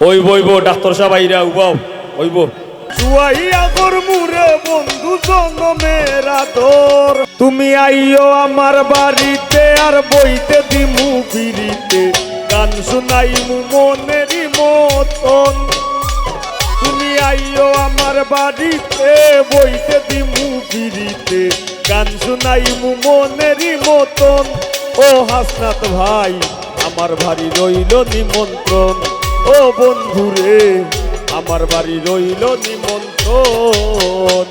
ওইব ডাক্তার সাহেব আইরা উবাও ওইব চুয়াইয়া গরমুরে বন্ধু জনমের আদর তুমি আইও আমার বাড়িতে আর বইতে দিমু ফিরিতে গান শুনাইমু মনেরই মতন তুমি আইও আমার বাড়িতে বইতে দিমু ফিরিতে গান শুনাইমু মনেরই মতন ও হাসনাত ভাই আমার ভারী রইল নিমন্ত্রণ ও বন্ধুরে আমার বাড়ি রইল নিমন্ত্রণ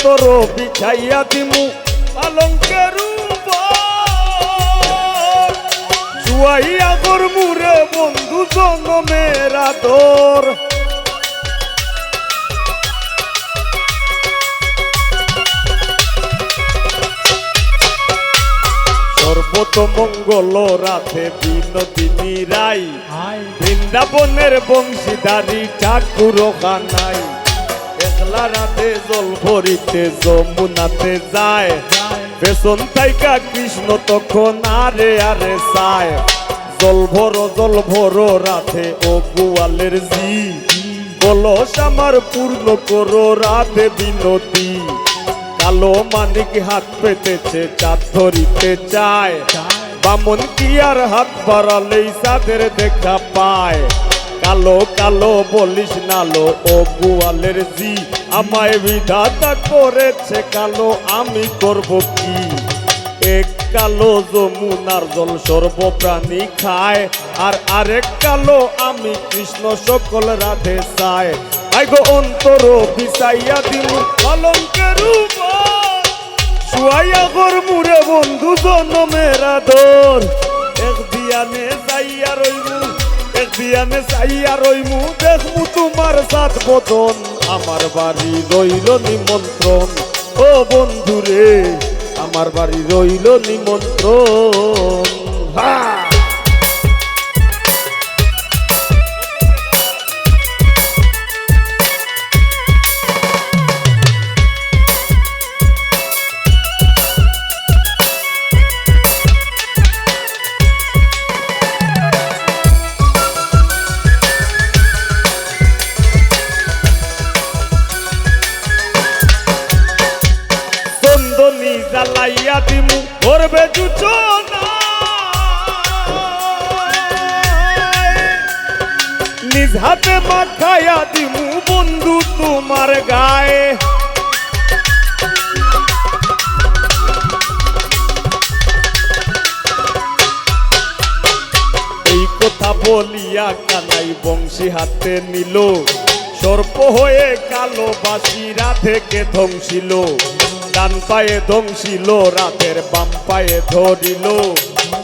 অন্তর বিছাইয়া দিমু পালঙ্কের উপর চুয়াইয়া গরমুরে বন্ধু জনমের আদর সর্বত মঙ্গল রাধে বিনোদিনী রাই বৃন্দাবনের বংশীধারী ঠাকুর খানাই একলা রাতে জল ভরিতে যমুনাতে যায় পেছন থাইকা কৃষ্ণ তখন আরে আরে চায় জল ভরো রাতে ও গোয়ালের জি কলস আমার পূর্ণ করো রাধে বিনতি কালো মানিক হাত পেতেছে চাঁদ ধরিতে চায় বামন কি আর হাত বাড়ালেই চাঁদের দেখা পায় কালো কালো বলিস নালো ও গোয়ালের জি আমায় বিধাতা করেছে কালো আমি করব কি এক কালো যমুনার জল সর্বপ্রাণী খায় আর আরেক কালো আমি কৃষ্ণ সকল রাধে চায় আইগো অন্তর বিছাইয়া দিমু পালঙ্কের উপর শুয়াইয়া গরমুরে বন্ধু জনমের আদর এক দিয়ানে যাইয়া রইমু দিয়ানে চাইয়া রইমু দেখমু তোমার সাত বদন আমার বাড়ি রইল নিমন্ত্রণ ও বন্ধুরে আমার বাড়ি রইল নিমন্ত্রণ জ্বালাইয়া দিমু করবে জুচনা নিজ হাতে মাখাইয়া দিমু বন্ধু তোমার গায়ে এই কথা বলিয়া কানাই বংশী হাতে নিল সর্প হয়ে কালো বাসি রাধেকে ধ্বংসিল ডান পায়ে ধ্বংসিল রাতের বাম পায়ে ধরিল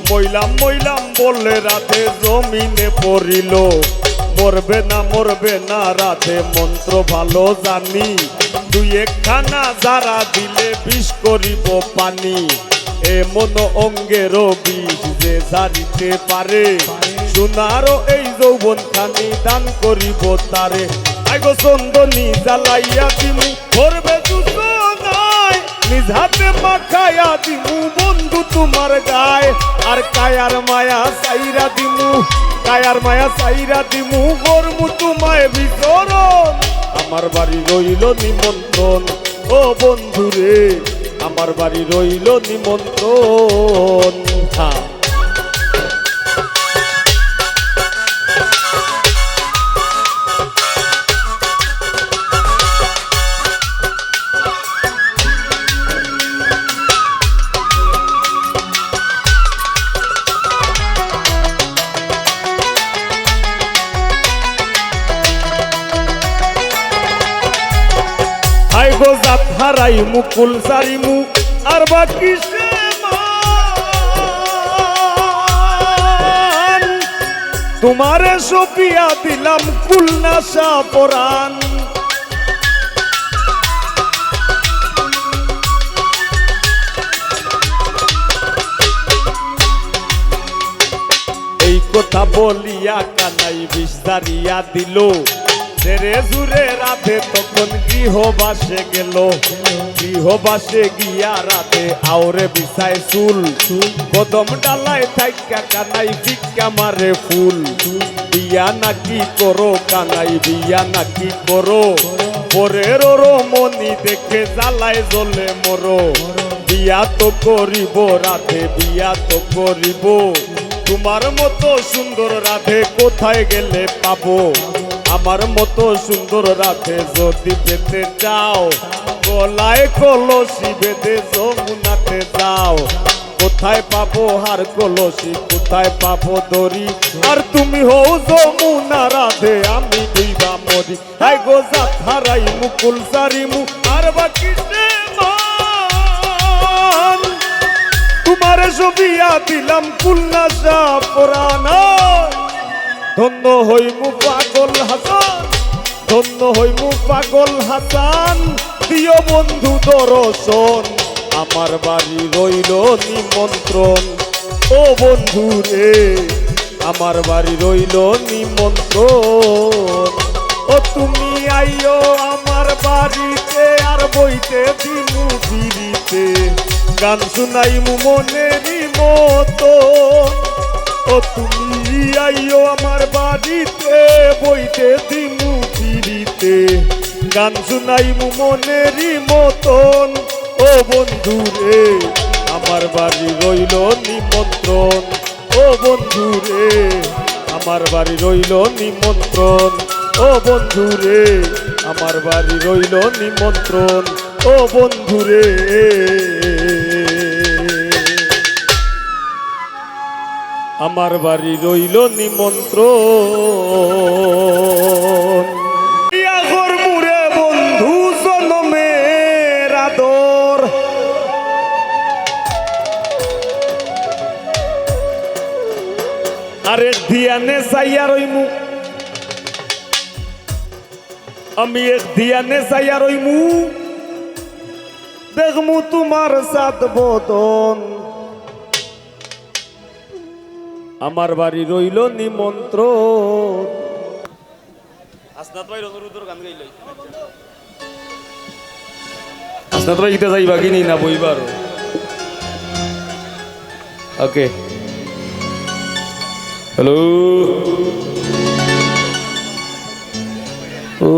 মইলাম মইলাম বলে রাতে জমিনে পড়িল মরবে না রাতে মন্ত্র ভালো জানি দুই একখানা যারা দিলে বিষ করিব পানি এমন অঙ্গের বিষ যে জারিতে পারে সোনারও এই যৌবন খানি দান করিব তারে আইগো চন্দনী জ্বালাইয়া দিমু করবে নিজ হাতে মাখাইয়া দিমু বন্ধু তোমার গায়ে আর কায়ার মায়া চাইরা দিমু গরমু তোমায় বিচরণ আমার বাড়ি রইল নিমন্ত্রণ ও বন্ধুরে আমার বাড়ি রইল নিমন্ত্রণ আইগো জাত হারাই মুকুল সারিমু আর বাকি তোমারে সপিয়া দিলাম কুলনাশা পরাণ কথা বলিয়া কানাই বিষ ধারিয়া দিল রে জুরে রাধে তখন গৃহবাসে গেল গৃহবাসে গিয়া রাধে আওরে বিছায় চুল কদম ডালায় থাইকা কানাই ভিক্ষা মারে ফুল বিয়া নাকি করো কানাই বিয়া নাকি করো পরের মনি দেখে জ্বালায় জ্বলে মরো বিয়া তো করিব রাধে বিয়া তো করিব তোমার মতো সুন্দর রাধে কোথায় গেলে পাবো আমার মতো সুন্দর রাধে যদি পেতে চাও গলায় কলসি বেঁধে যমুনাতে যাও কোথায় পাবো হার কলসি কোথায় পাবো দড়ি আর তুমি হও যমুনা রাধে আমি দুইবা মরি হাই গো জাত হারাই মুকুল সারিমু আর বাকি তোমার ছবিয়া দিলাম কুলনা সা পুরানা ধন্য হইমু পাগল হাসান ধন্য হইমু পাগল হাসান প্রিয় বন্ধু দর্শন আমার বাড়ি রইল নিমন্ত্রণ ও বন্ধু রে আমার বাড়ি রইল নিমন্ত্রণ ও তুমি আইও আমার বাড়িতে আর বইতে দিমু বিড়িতে গান শুনাইমু মনেরই মতো ও তুমি আইও আমার বাড়িতে বইতে দিমু বিড়িতে গান শুনাইমু মনেরই মতন ও বন্ধু রে আমার বাড়ি রইল নিমন্ত্রণ ও বন্ধু রে আমার বাড়ি রইল নিমন্ত্রণ ও বন্ধু রে আমার বাড়ি রইল নিমন্ত্রণ ও বন্ধু রে আমার বাড়ি রইল নিমন্ত্রণ ইয়াগর মুরে বন্ধু জনমের আদর আরে ধিয়ানে চাইয়া রইমু আমি এক ধিয়ানে চাইয়া রইমু দেখমু তোমার সাত বদন আমার বাড়ি রইল নিমন্ত্রণ আসনাত ভাই রজরুদ্দর গান গাইলাই আসনাত ভাই গীতা যাইবা কি না বইবার ওকে হ্যালো ও